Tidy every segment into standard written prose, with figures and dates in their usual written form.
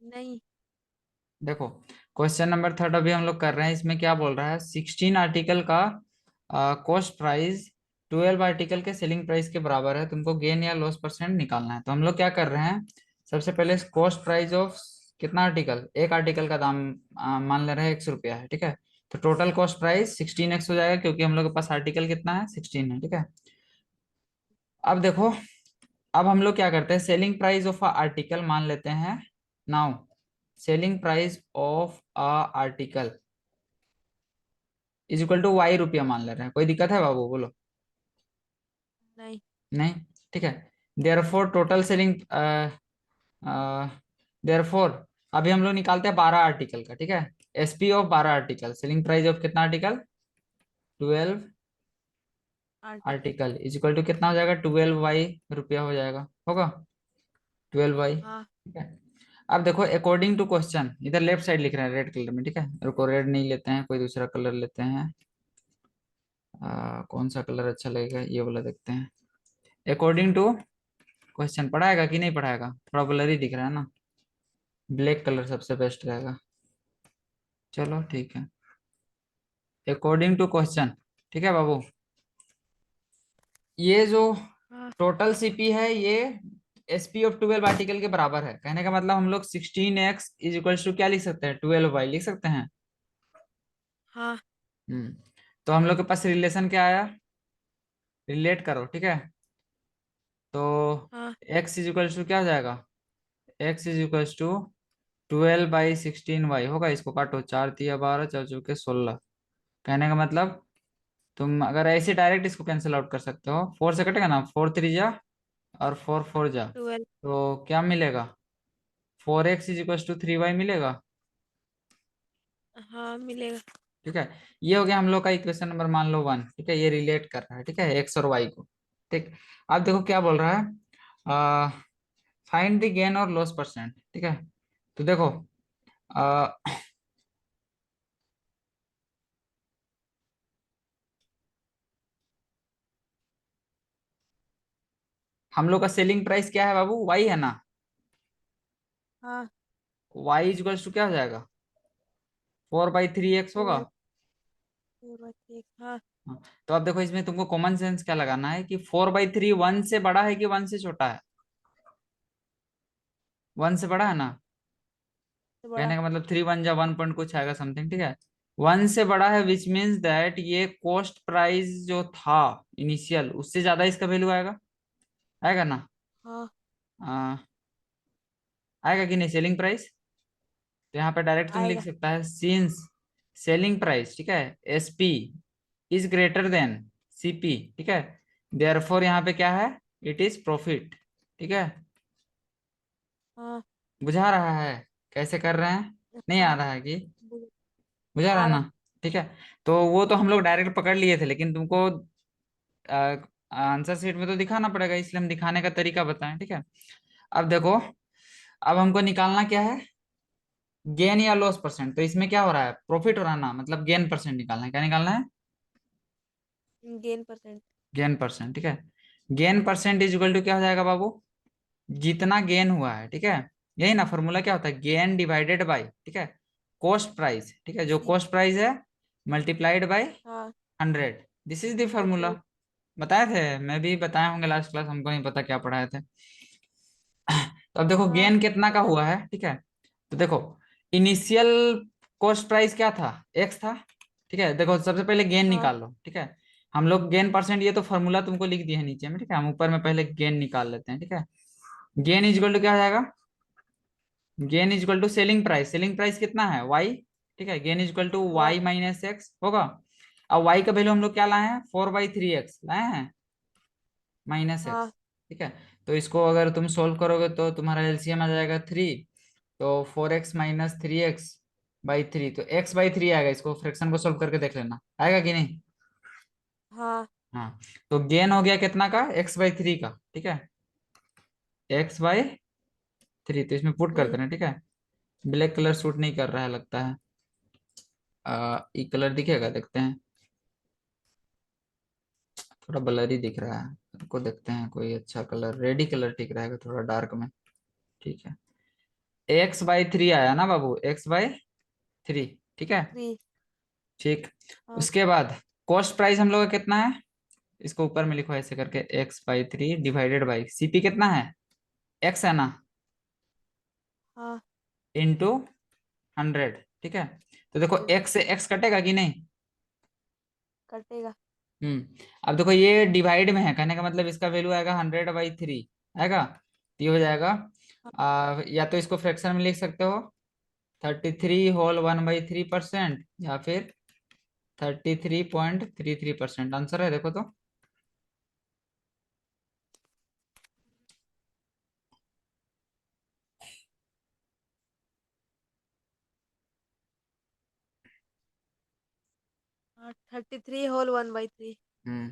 नहीं। देखो, question number third अभी हम लोग कर रहे हैं। इसमें क्या बोल रहा है, 16 आर्टिकल का कॉस्ट प्राइस 12 आर्टिकल के सेलिंग प्राइस के बराबर है, तुमको गेन या लॉस परसेंट निकालना है। तो हम लोग क्या कर रहे हैं, सबसे पहले कॉस्ट प्राइस ऑफ कितना आर्टिकल, एक आर्टिकल का दाम मान ले रहे हैं 100 रुपया है, ठीक है। तो टोटल कॉस्ट प्राइस 16x हो जाएगा, क्योंकि हम लोग के पास आर्टिकल कितना है, 16 है, ठीक है। अब देखो, अब हम लोग क्या करते हैं, selling price of a article मान लेते हैं। Now selling price of a article is equal to Y रुपया मान ले रहे हैं। कोई दिक्कत है बाबू, बोलो। नहीं। नहीं, ठीक है। देयरफॉर टोटल सेलिंग, देयरफॉर अभी हम लोग निकालते हैं 12 आर्टिकल का, ठीक है। SP of 12 article, selling price of कितना article, 12 article. Article is equal to कितना हो जाएगा, 12 वाई रुपया हो जाएगा, होगा 12 वाई, हाँ। ठीक है। अब देखो, अकॉर्डिंग टू क्वेश्चन, इधर लेफ्ट साइड लिख रहे हैं रेड कलर में, ठीक है। रुको, रेड नहीं लेते हैं, कोई दूसरा कलर लेते हैं। कौन सा कलर अच्छा लगेगा, ये वाला देखते हैं। अकॉर्डिंग टू क्वेश्चन पढ़ाएगा कि नहीं पढ़ाएगा, थोड़ा ब्लर ही दिख रहा है ना। ब्लैक कलर सबसे बेस्ट रहेगा। चलो ठीक है, अकॉर्डिंग टू क्वेश्चन, ठीक है बाबू। ये जो हाँ। टोटल सीपी है, ये एसपी ऑफ 12 आर्टिकल के बराबर है। कहने का मतलब हम लोग 16x इज इक्वल टू क्या लिख सकते हैं, 12y लिख सकते हैं। हाँ। हम्म। तो हम लोग के पास रिलेशन क्या आया, रिलेट करो, ठीक है। तो हाँ। x इज इक्वल टू क्या हो जाएगा, x is equal to 12/16y होगा। इसको काटो, 4 × 3 = 12, 4 × 4 = 16। कहने का मतलब तुम अगर ऐसे डायरेक्ट इसको कैंसिल आउट कर सकते हो, 4 से कटेगा ना, 4 3 जा और 4 4 जा, 12। तो क्या मिलेगा, 4x is equal to 3y मिलेगा, हाँ, मिलेगा। ठीक है। ये हो गया हम लोग का इक्वेशन नंबर मान लो 1, ठीक है। ये रिलेट कर रहा है, ठीक है, एक्स और वाई को, ठीक। अब देखो क्या बोल रहा है, फाइंड द गेन और लॉस परसेंट, ठीक है। तो देखो, आ, हम लोग का सेलिंग प्राइस क्या है बाबू, वाई है ना। हाँ। वाई इज इक्वल टू क्या हो जाएगा, 4/3x होगा। 12 4/3। हाँ। हाँ, तो अब देखो, इसमें तुमको कॉमन सेंस क्या लगाना है कि 4/3 1 से बड़ा है कि 1 से छोटा है, 1 से बड़ा है ना। तो कहने बड़ा। का मतलब 3 1 जा 1 पॉइंट कुछ आएगा समथिंग, ठीक है। 1 से बड़ा है, विच मीन्स दैट ये कॉस्ट प्राइस जो था इनिशियल, उससे ज्यादा इसका वैल्यू आएगा, आएगा ना। हाँ। आ, आएगा कि नहीं सेलिंग प्राइस। तो यहाँ पे डायरेक्ट तुम लिख आएगा। सकता है, सिंस सेलिंग प्राइस, ठीक है, SP is greater than CP, ठीक है, देयरफॉर यहाँ पे क्या है, इट इज प्रॉफिट, ठीक है। हाँ। बुझा रहा है कैसे कर रहे हैं, नहीं आ हाँ। रहा है कि, बुझ- बुझा रहा आ है रहा। ना, ठीक है। तो वो तो हम लोग डायरेक्ट पकड़ लिए थे, लेकिन तुमको आंसर शीट में तो दिखाना पड़ेगा, इसलिए हम दिखाने का तरीका बताएं, ठीक है। अब देखो, अब हमको निकालना क्या है, गेन या लॉस परसेंट। तो इसमें क्या हो रहा है, प्रॉफिट हो रहा है ना, मतलब गेन परसेंट निकालना है। क्या निकालना है, गेन परसेंट। गेन परसेंट, ठीक है। Gain percent is equal to क्या हो जाएगा बाबू, जितना गेन हुआ है, ठीक है। यही ना फॉर्मूला, क्या होता है, गेन डिवाइडेड बाय, ठीक है, कॉस्ट प्राइस, ठीक है, जो जी। कॉस्ट प्राइस है मल्टीप्लाइड बाय हाँ। 100, this is the formula. Total. बताए थे, मैं भी बताए होंगे लास्ट क्लास, हमको नहीं पता क्या पढ़ाए थे। तो अब देखो हाँ, गेन कितना का पता है। हुआ है, ठीक है। तो देखो, इनिशियल कॉस्ट प्राइस क्या था, एक्स था, ठीक है। देखो सबसे पहले गेन हाँ। निकाल लो, ठीक है। हम लोग गेन परसेंट, ये तो फॉर्मूला तुमको लिख दिया है नीचे में, ठीक है। हम ऊपर में पहले गेन निकाल लेते हैं, ठीक है। गेन इज इक्वल टू क्या हो जाएगा, gain is equal to selling price, selling price कितना है, वाई, ठीक है। गेन इज इक्वल टू वाह। वाई माइनस एक्स होगा। अब वाई का वैल्यू हम लोग क्या लाए हैं, 4/3x लाए हैं, माइनस एक्स, हाँ। ठीक है। तो इसको अगर तुम सोल्व करोगे तो तुम्हारा एलसीएम आ जाएगा 3। तो 4x - 3x/3, तो x/3 आएगा। इसको फ्रैक्शन को सोल्व करके देख लेना, आएगा कि नहीं। हाँ। हाँ, तो गेन हो गया कितना का, x/3 का, ठीक है, x/3। तो इसमें पुट कर हम्म। देना, ठीक है। ब्लैक कलर सूट नहीं कर रहा है लगता है, ये कलर दिखेगा, देखते हैं। थोड़ा ब्लर ही दिख रहा है, को देखते हैं कोई अच्छा कलर, रेडी कलर ठीक रहेगा थोड़ा डार्क में, ठीक है। x/3 आया ना बाबू, x/3। ठीक है। 3। ठीक। हाँ। उसके बाद कॉस्ट प्राइस हम लोग का कितना है, इसको ऊपर में लिखो ऐसे करके, x/3 डिवाइडेड बाई सीपी कितना है, x है ना, हाँ। इंटू 100। ठीक है। तो देखो इंटू x से x कटेगा कि नहीं। कटेगा। अब देखो ये डिवाइड में है, कहने का मतलब इसका वैल्यू आएगा 100/3 आएगा। तो ये हो जाएगा, हाँ। या तो इसको फ्रैक्शन में लिख सकते हो, 33 होल 1/3%, या फिर 33.33% आंसर है, देखो तो। हाँ, 33 होल 1/3। हम्म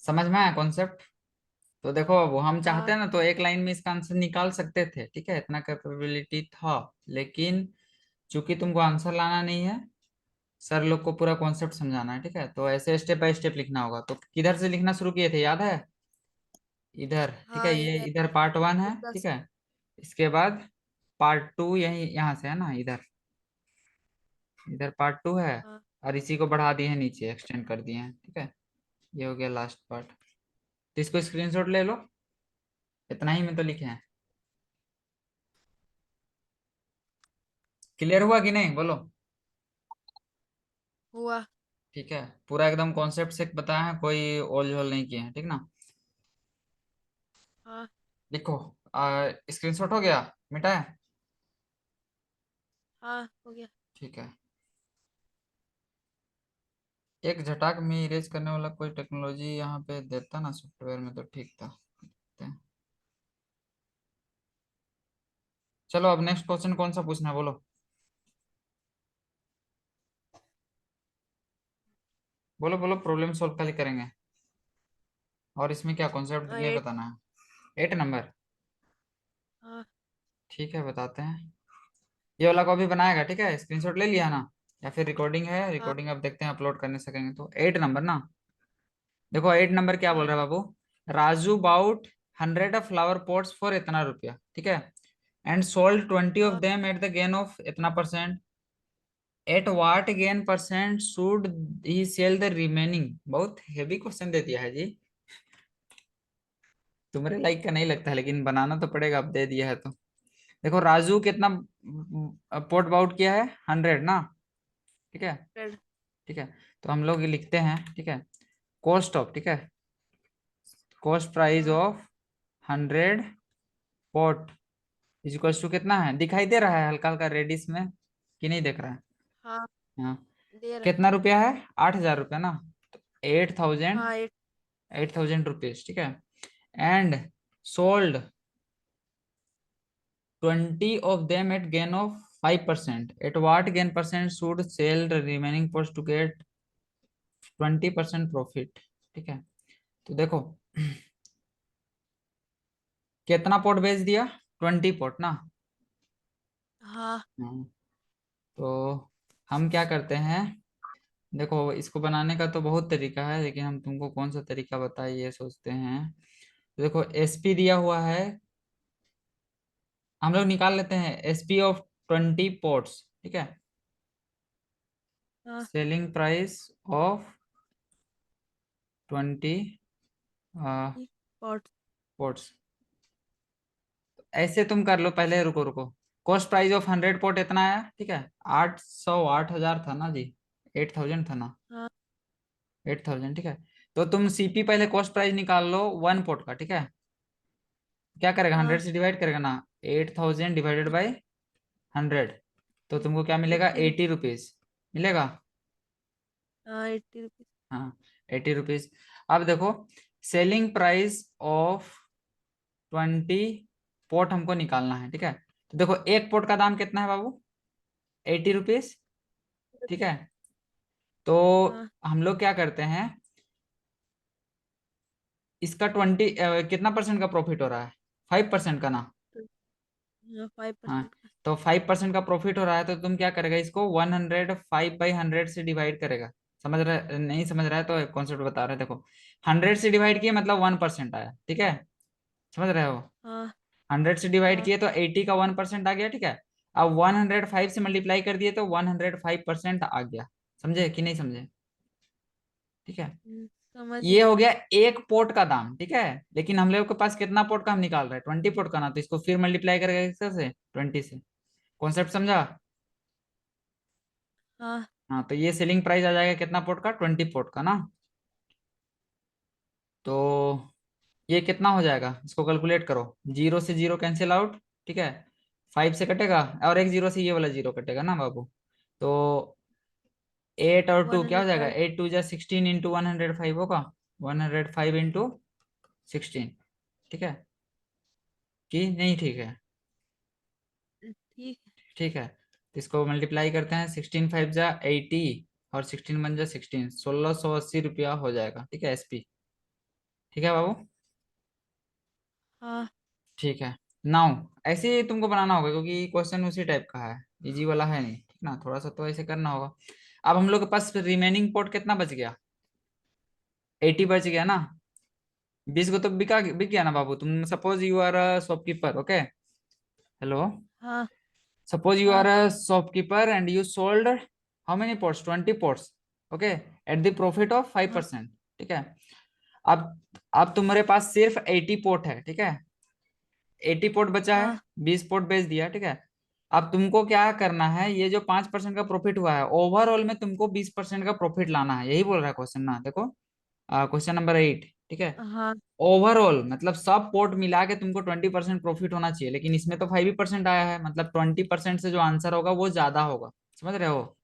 समझ में आया कॉन्सेप्ट। तो देखो वो हम चाहते हाँ। हैं ना तो एक लाइन में इसका आंसर निकाल सकते थे, ठीक है, इतना कैपेबिलिटी था। लेकिन चूंकि तुमको आंसर लाना नहीं है, सर लोग को पूरा कॉन्सेप्ट समझाना है, ठीक है, तो ऐसे स्टेप बाय स्टेप लिखना होगा। तो किधर से लिखना शुरू किए थे, याद है, इधर। ठीक है, हाँ, ये इधर। इधर पार्ट 1 है, इसका ठीक है। इसके बाद पार्ट 2 यही यहाँ से है ना, इधर, इधर पार्ट 2 है। हाँ। और इसी को बढ़ा दिए हैं, नीचे एक्सटेंड कर दिए हैं, ठीक है। ये हो गया लास्ट पार्ट। तो इसको स्क्रीनशॉट ले लो, इतना ही में तो लिखे हैं। क्लियर हुआ कि नहीं, बोलो। हुआ। ठीक है, पूरा एकदम कॉन्सेप्ट से बताया है, कोई ओल झोल नहीं किए हैं, ठीक ना। हाँ। लिखो, स्क्रीनशॉट हो गया, मिटा है। हाँ, हो गया। ठीक है। एक झटाक में इरेज करने वाला कोई टेक्नोलॉजी यहाँ पे देता ना सॉफ्टवेयर में तो ठीक था। देखते हैं। चलो अब नेक्स्ट क्वेश्चन कौन सा पूछना है, बोलो। बोलो बोलो, प्रॉब्लम सॉल्व खाली करेंगे। और इसमें क्या कॉन्सेप्ट नहीं 8। बताना है, 8 नंबर। हाँ। ठीक है, बताते हैं। ये वाला कॉपी बनाएगा, ठीक है, स्क्रीनशॉट ले लिया ना, या फिर रिकॉर्डिंग है, हाँ। रिकॉर्डिंग अब देखते हैं अपलोड करने सकेंगे तो। 8 नंबर ना, देखो 8 नंबर क्या बोल हाँ। रहा है बाबू। Raju bought 100 flower pots for इतना रुपया, ठीक है, एंड सोल्ड 20 ऑफ हाँ। Them at the gain of इतना percent. At what gain percent should he sell the remaining. बहुत हेवी क्वेश्चन दे दिया है जी, तुम्हारे लाइक का नहीं लगता है, लेकिन बनाना तो पड़ेगा, अब दे दिया है तो। देखो राजू कितना पोर्ट बाउट किया है, 100 ना, ठीक है। 100। ठीक है, तो हम लोग ये लिखते हैं, ठीक है, कॉस्ट ऑफ, ठीक है, कॉस्ट प्राइस हाँ। Of 100 pot is equals to कितना है, दिखाई दे रहा है हल्का हल्का रेडिस में कि नहीं देख रहा है। हाँ, हाँ, दे रहा है। कितना रुपया है, 8,000 रुपया ना, तो 8,000, हाँ, 8। 8,000 रुपीज, ठीक है। And sold 20 of them at gain of 5%, at what gain percent should sell the remaining post to get 20% profit. ठीक है, तो देखो कितना पोर्ट बेच दिया, 20 पोर्ट ना। हाँ। हाँ, तो हम क्या करते हैं, देखो इसको बनाने का तो बहुत तरीका है, लेकिन हम तुमको कौन सा तरीका बताए ये सोचते हैं। तो देखो एसपी दिया हुआ है, हम लोग निकाल लेते हैं एसपी ऑफ 20 पोर्ट्स, ठीक है, हाँ। Selling price of 20 ports. Pot. ऐसे तुम कर लो पहले, रुको रुको। कॉस्ट प्राइस ऑफ 100 पोर्ट इतना आया, ठीक है, 8,000 था ना जी, 8,000 था ना, हाँ। 8,000, ठीक है। तो तुम सीपी पहले कॉस्ट प्राइस निकाल लो 1 पोर्ट का, ठीक है। क्या करेगा, 100 हाँ। से डिवाइड करेगा ना, 8,000 डिवाइडेड बाई 100, तो तुमको क्या मिलेगा, 80 रुपये। 80 रुपीज मिलेगा। हाँ, 80 रुपये। हाँ, 80 रुपीज। अब देखो सेलिंग प्राइस ऑफ 20 पोर्ट हमको निकालना है, ठीक है। तो देखो एक पोर्ट का दाम कितना है बाबू, 80 रुपीज, ठीक है। तो हाँ। हम लोग क्या करते हैं, इसका 20 कितना % का प्रॉफिट हो रहा है, 5% का ना। हाँ, फाइव हाँ, परसेंट का। तो 5% का प्रॉफिट हो रहा है, तो तुम क्या करेगा, इसको 105/100 से डिवाइड करेगा। समझ रहे, नहीं समझ रहा है तो कॉन्सेप्ट बता रहे हैं, देखो 100 से डिवाइड किया मतलब 1% आया, ठीक है, समझ रहे हो। हाँ। 100 से डिवाइड हाँ। किए तो 80 का 1% आ गया, ठीक है। अब 105 से मल्टीप्लाई कर दिए तो 105% आ गया। समझे कि नहीं समझे? ठीक है। समझ ये गए। हो गया एक पोर्ट का दाम, ठीक है। लेकिन हम लोग के पास कितना पोर्ट का हम निकाल रहे हैं? 20 पोर्ट का ना, तो इसको फिर मल्टीप्लाई करेगा किससे? 20 से। कॉन्सेप्ट समझा? हाँ। हाँ, तो ये सेलिंग प्राइस आ जाएगा कितना पोर्ट का? 20 पोर्ट का ना। तो ये कितना हो जाएगा, इसको कैलकुलेट करो। जीरो से जीरो कैंसिल आउट, ठीक है। 5 से कटेगा, और एक जीरो से ये वाला जीरो कटेगा ना बाबू। तो 8 और 2 वन क्या हो हंड्रेड जाएगा? फाइव 8 2 जा 16 इंटू 105 होगा। 105 इंटू 16, ठीक है कि नहीं? ठीक है। ठीक है। ठीक है, तो इसको मल्टीप्लाई करते हैं। 16 5 जा 80, और 16 1 जा 16, 1680 रुपया हो जाएगा, ठीक है, एसपी। ठीक है बाबू। हाँ। ठीक है। नाउ ऐसे ही तुमको बनाना होगा, क्योंकि क्वेश्चन उसी टाइप का है, इजी वाला है नहीं, ठीक ना, थोड़ा सा तो ऐसे करना होगा। अब हम लोग के पास रिमेनिंग पोर्ट कितना बच गया? 80 बच गया ना। 20 को तो बिक गया ना बाबू। तुम suppose you are a shopkeeper, okay. Hello. हाँ। सपोज यू आर हाँ। A shopkeeper and you sold how many pots? 20 pots, okay, at the profit of five हाँ। परसेंट ठीक है। अब अब तुम्हारे पास सिर्फ 80 पोर्ट है, ठीक है। 80 पोर्ट बचा है, हाँ। 20 पोर्ट बेच दिया, ठीक है। अब तुमको क्या करना है, ये जो 5% का प्रॉफिट हुआ है, ओवरऑल में तुमको 20% का प्रॉफिट लाना है, यही बोल रहा है क्वेश्चन ना, देखो। क्वेश्चन नंबर 8, ठीक है। हाँ। ओवरऑल मतलब सब पोर्ट मिला के तुमको 20% प्रॉफिट होना चाहिए, लेकिन इसमें तो 5% आया है, मतलब 20% से जो आंसर होगा वो ज्यादा होगा। समझ रहे हो?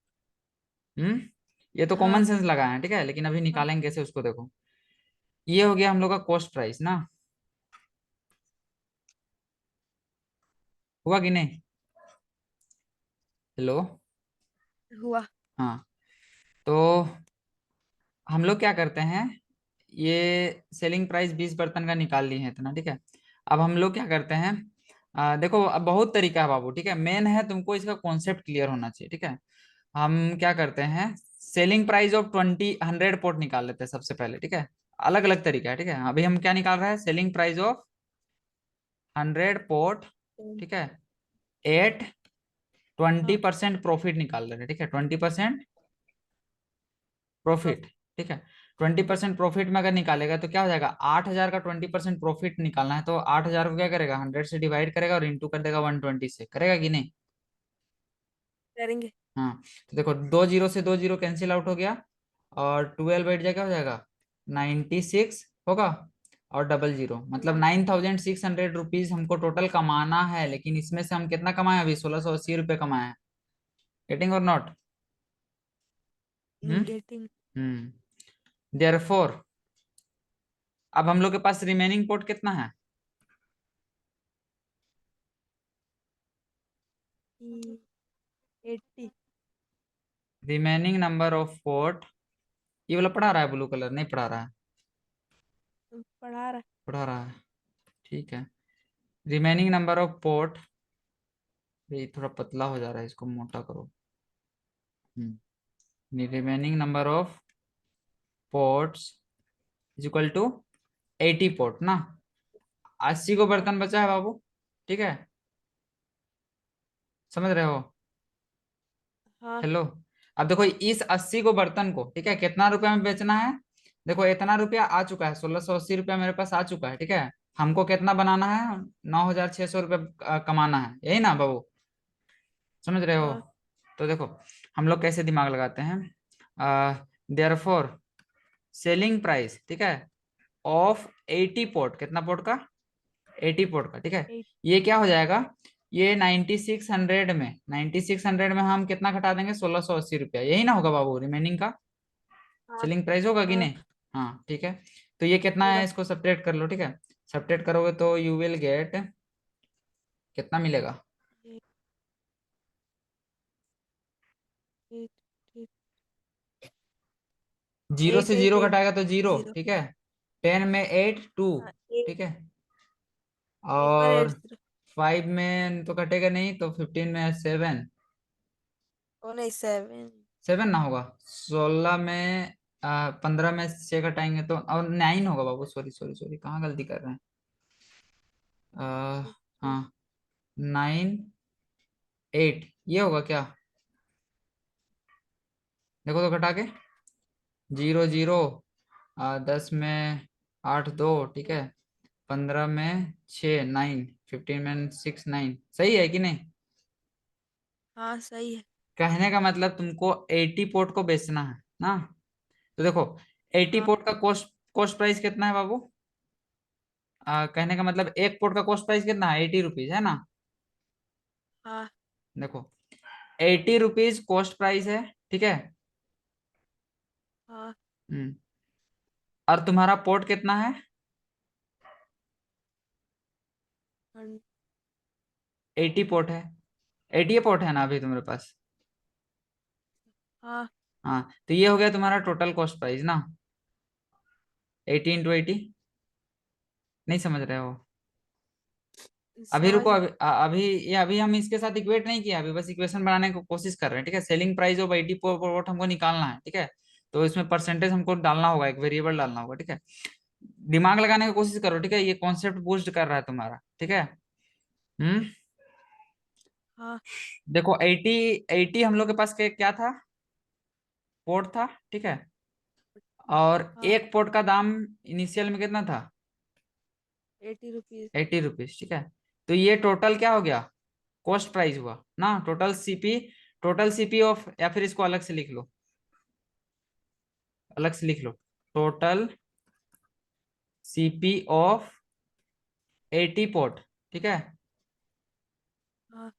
ये तो हाँ। कॉमन सेंस लगाए हैं, ठीक है, लेकिन अभी हाँ। निकालेंगे कैसे उसको, देखो। ये हो गया हम लोग का कॉस्ट प्राइस ना। हुआ कि नहीं? हेलो। हुआ। हाँ, तो हम लोग क्या करते हैं, ये सेलिंग प्राइस 20 बर्तन का निकाल लिए हैं इतना, ठीक है। अब हम लोग क्या करते हैं, देखो अब बहुत तरीका है बाबू, ठीक है, मेन है तुमको इसका कॉन्सेप्ट क्लियर होना चाहिए, ठीक है। हम क्या करते हैं, सेलिंग प्राइस ऑफ 100 पोर्ट निकाल लेते हैं सबसे पहले, ठीक है। अलग अलग तरीका है, ठीक है। अभी हम क्या निकाल रहे हैं, सेलिंग प्राइस ऑफ 100 पोर्ट, ठीक है, एट ट्वेंटी हाँ। परसेंट प्रॉफिट निकाल रहे हैं, ठीक है, 20% प्रॉफिट, ठीक है। 20% प्रॉफिट में अगर निकालेगा तो क्या हो जाएगा, 8,000 का 20% प्रॉफिट निकालना है, तो 8,000 को क्या करेगा, 100 से डिवाइड करेगा और इंटू कर देगा 120 से, करेगा कि नहीं? करेंगे। हाँ, तो देखो दो जीरो से दो जीरो कैंसिल आउट हो गया, और 12 बैठ जाएगा, हो जाएगा 96 होगा, और डबल जीरो मतलब 9,600 रुपीज हमको टोटल कमाना है, लेकिन इसमें से हम कितना कमाए अभी? 1,680 रुपये कमाए हैं। गेटिंग और नॉट? हम्म। गेटिंग। देयरफॉर अब हम लोग के पास रिमेनिंग पोर्ट कितना है? 80। रिमेनिंग नंबर ऑफ पोर्ट, ये वाला पढ़ा रहा है ब्लू कलर? नहीं पढ़ा रहा है? पढ़ा रहा पढ़ा रहा है, ठीक है। रिमेनिंग नंबर ऑफ पोर्ट, ये थोड़ा पतला हो जा रहा है, इसको मोटा करो। Remaining number of pots is equal to 80 pot ना। 80 को है। बर्तन बचा है बाबू, ठीक है, समझ रहे हो? हाँ। हेलो। अब देखो इस 80 को बर्तन को, ठीक है, कितना रुपया में बेचना है? देखो इतना रुपया आ चुका है, 1,680 रुपया मेरे पास आ चुका है, ठीक है। हमको कितना बनाना है? 9,600 रुपया कमाना है, यही ना बाबू? समझ रहे हो? हाँ। तो देखो हम लोग कैसे दिमाग लगाते हैं, देयरफॉर सेलिंग प्राइस, ठीक है, ऑफ 80 पोर्ट, कितना पोर्ट का? 80 पोर्ट का, ठीक है। 8। ये क्या हो जाएगा, ये 9600 में हम कितना घटा देंगे? 1,680 रुपया, यही ना होगा बाबू रिमेनिंग का हाँ। सेलिंग प्राइस, होगा कि हाँ। नहीं? हाँ, ठीक है। तो ये कितना है, होगा। इसको सब्ट्रैक्ट कर लो, ठीक है। सब्ट्रैक्ट करोगे तो यू विल गेट, कितना मिलेगा? 8। जीरो एट से एट जीरो एट घटाएगा तो जीरो, जीरो। ठीक है। 10 में 8 2, हाँ, एट। ठीक है। एक और और 8 0। 5 में तो कटेगा नहीं, तो 15 में 7, ओ नहीं, 7। 7 ना होगा। 16 में 15 में 6 घटाएंगे तो, और 9 होगा बाबू, सॉरी सॉरी सॉरी, कहाँ गलती कर रहे हैं? हाँ, 9 8 ये होगा क्या? देखो तो घटा के, 0 0, 10 में 8 2, ठीक है, 15 में 6 9, 15 में 6 9, सही है कि नहीं? हाँ सही है। कहने का मतलब तुमको 80 पोर्ट को बेचना है ना। तो देखो, 80 हाँ पोर्ट का कॉस्ट कॉस्ट प्राइस कितना है बाबू? कहने का मतलब एक पोर्ट का कॉस्ट प्राइस कितना है? 80 रुपीज है ना। हाँ देखो, 80 रुपीज कॉस्ट प्राइस है, ठीक है। हाँ। हम्म। और तुम्हारा पोर्ट कितना है? हन- 80 पोर्ट है। 80 पोर्ट है ना अभी तुम्हारे पास? हाँ हाँ, तो ये हो गया तुम्हारा टोटल कॉस्ट प्राइस ना, 80 × 80। नहीं समझ रहे हो? अभी रुको, समझ। अभी हम इसके साथ इक्वेट नहीं किया, अभी बस इक्वेशन बनाने की कोशिश कर रहे हैं, ठीक है। सेलिंग प्राइस ऑफ 80 पोर्ट हमको निकालना है, ठीक है। तो इसमें परसेंटेज हमको डालना होगा, एक वेरिएबल डालना होगा, ठीक है। दिमाग लगाने की कोशिश करो, ठीक है, ये कॉन्सेप्ट बूस्ट कर रहा है तुम्हारा, ठीक है। हम्म। हाँ देखो, 80 80 हम लोग के पास क्या था? पोर्ट था, ठीक है। और हाँ। एक पोर्ट का दाम इनिशियल में कितना था? 80 रुपीज। 80 रुपीज, ठीक है। तो ये टोटल क्या हो गया? कॉस्ट प्राइस हुआ ना, टोटल सीपी ऑफ, या फिर इसको अलग से लिख लो, अलग से लिख लो, टोटल सीपी ऑफ 80 पोर्ट, ठीक है, हाँ।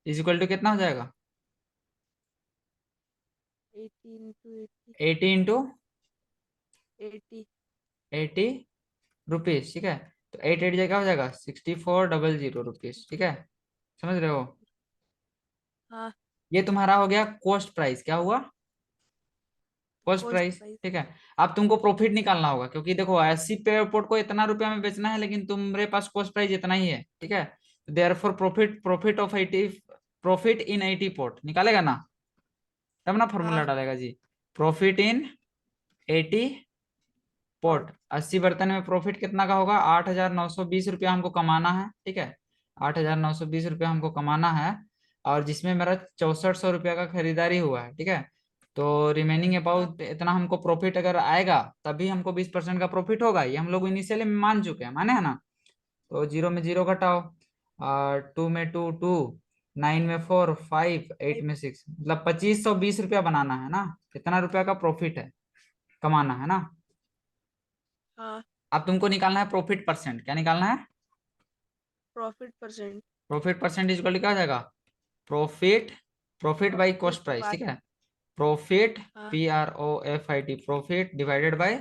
इज इक्वल टू कितना हो जाएगा? 80 × 80। 80। 80 रुपीज, ठीक है। तो 8 8 जगह हो जाएगा 6400 रुपीज, ठीक है। समझ रहे हो? हाँ। ये तुम्हारा हो गया कॉस्ट प्राइस, क्या हुआ? Cost cost price, price. ठीक है। अब तुमको प्रॉफिट निकालना होगा, क्योंकि देखो 80 पे पोर्ट को इतना रुपया में बेचना है, लेकिन तुम्हारे पास कॉस्ट प्राइस इतना ही है, ठीक है। Therefore profit of 80, profit in 80 pot निकालेगा ना, तब ना फॉर्मूला हाँ। डालेगा जी। Profit in 80 pot, pot. 80 बर्तन में प्रॉफिट कितना का होगा? 8,920 रुपया हमको कमाना है, ठीक है। 8,920 रुपया हमको कमाना है, और जिसमें मेरा 6400 रुपया का खरीदारी हुआ है, ठीक है। तो रिमेनिंग हाँ अबाउट इतना हमको प्रॉफिट अगर आएगा, तभी हमको 20% का प्रॉफिट होगा, ये हम लोग इनिशियली में मान चुके हैं, माने है ना। तो 0 में 0 घटाओ, 2 में 2 2, 9 में 4 5, 8 5। में 6, मतलब 2520 रुपया बनाना है ना। कितना रुपया का प्रॉफिट है, कमाना है ना। हाँ। अब तुमको निकालना है प्रॉफिट परसेंट, क्या निकालना है? Profit percent. प्रॉफिट परसेंटेज को क्या हो जाएगा? Profit, profit by profit cost price, by. ठीक है। प्रॉफिट, हाँ। PROFIT, profit divided by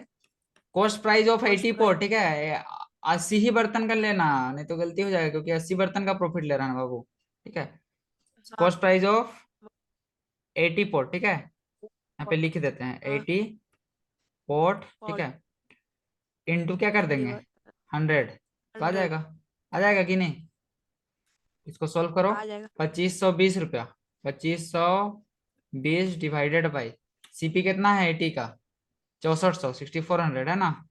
cost price of cost 80 price. Pot, ठीक है। 80 ही बर्तन का लेना, नहीं तो गलती हो जाएगा, क्योंकि 80 बर्तन का प्रॉफिट ले रहा है ना बाबू, ठीक है। हाँ। कॉस्ट प्राइस ऑफ 80 पोर्ट, ठीक है, यहाँ पे लिख देते हैं हाँ। 80 पोर्ट, ठीक पोर्ट। है। इनटू क्या कर देंगे? डिवाइड। 100, तो आ 100। जाएगा, आ जाएगा कि नहीं? इसको सॉल्व करो। आ जाएगा। 2520 रुपया, 2520 डिवाइडेड बाई सीपी कितना है 80 का? 6400, 6400 है ना। हाँ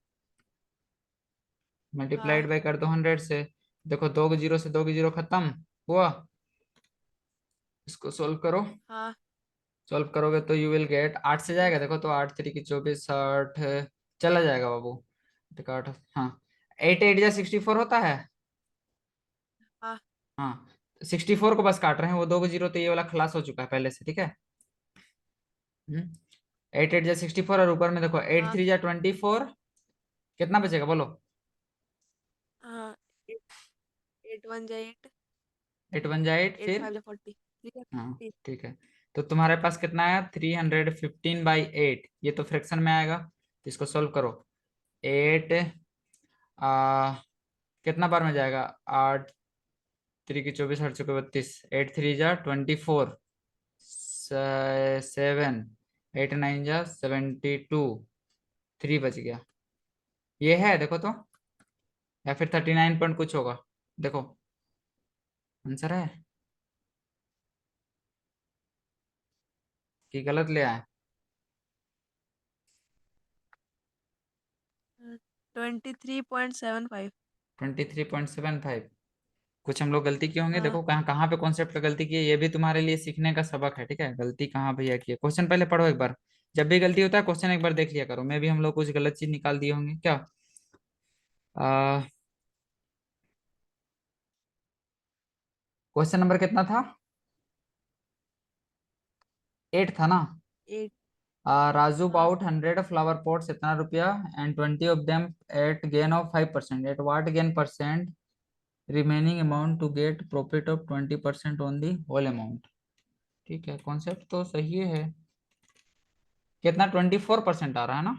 मल्टीप्लाइड बाई कर दो 100 से। देखो, 2 के 0 से 2 के 0 खत्म हुआ। इसको सोल्व करो। हाँ। सॉल्व करोगे तो यू विल गेट, 8 से जाएगा, देखो तो 8 3 की 24, 60 चला जाएगा बाबू। देखो 8, हाँ, 8 8 या 64 होता है। हाँ। हाँ, 64 को बस काट रहे हैं, वो 2 के 0, तो ये वाला खलास हो चुका है पहले से, ठीक है। 8 8 जा 64, और ऊपर में देखो 8 हाँ। 3 जा 24, कितना बचेगा बोलो? हाँ। 8 1 जा 8। 8 1 जा 8, एट फिर? फाइव जा 40। हाँ, ठीक है। तो तुम्हारे पास कितना आया? 315/8, ये तो फ्रैक्शन में आएगा, तो इसको सोल्व करो। 8 आ कितना बार में जाएगा? 8 3 की 24, 8 चौके 32, 8 3 जा 24, 7, 8 9 जा 72, 3 बच गया। ये है, देखो तो, या फिर 39 पॉइंट कुछ होगा, देखो आंसर है कि गलत ले आए? 23.75। 23.75, कुछ हम लोग गलती किए होंगे, हाँ देखो कहाँ कहाँ पे कॉन्सेप्ट का गलती की है, ये भी तुम्हारे लिए सीखने का सबक है, ठीक है। गलती कहाँ भैया की है, क्वेश्चन पहले पढ़ो एक बार। जब भी गलती होता है क्वेश्चन एक बार देख लिया करो, मैं भी हम लोग कुछ गलत चीज निकाल दिए होंगे क्या। क्वेश्चन नंबर कितना था, 8 था ना। 8। राजू हाँ बाउट 100 फ्लावर पॉट्स, इतना रुपया, and 20 of them at gain of 5%, at what gain percent remaining amount to get profit of 20% on the whole amount. ठीक है, कॉन्सेप्ट तो सही है। कितना 24% आ रहा है ना।